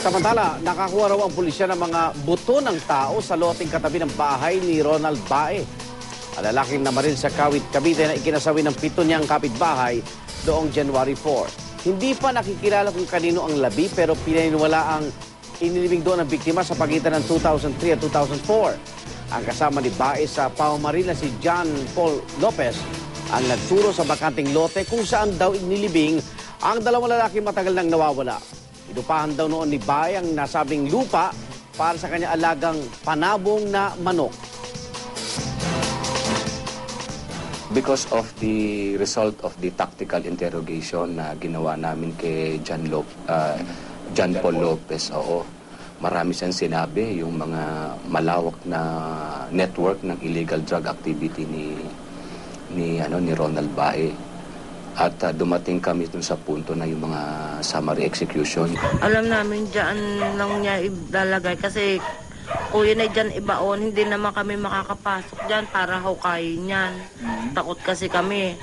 Samantala, nakakuha raw ang pulisya ng mga buto ng tao sa loteng katabi ng bahay ni Ronald Bae. Ang lalaking namaril sa Kawit, Cavite na ikinasawi ng 7 niyang kapitbahay noong January 4. Hindi pa nakikilala kung kanino ang labi pero pinaniwala ang inilibing doon ang biktima sa pagitan ng 2003 at 2004. Ang kasama ni Bae sa pamamaril na si John Paul Lopez ang nagturo sa bakanting lote kung saan daw inilibing ang dalawang lalaki matagal nang nawawala. Inupahan daw noon ni Bae ang nasabing lupa para sa kanya alagang panabong na manok. Because of the result of the tactical interrogation na ginawa namin kay John Paul Lopez, marami siyang sinabi, yung mga malawak na network ng illegal drug activity ni Ronald Bae. At dumating kami dun sa punto na yung mga summary execution. Alam namin dyan lang niya ilalagay kasi kung yun ay dyan ibaon, hindi naman kami makakapasok dyan para hukayin yan. Takot kasi kami.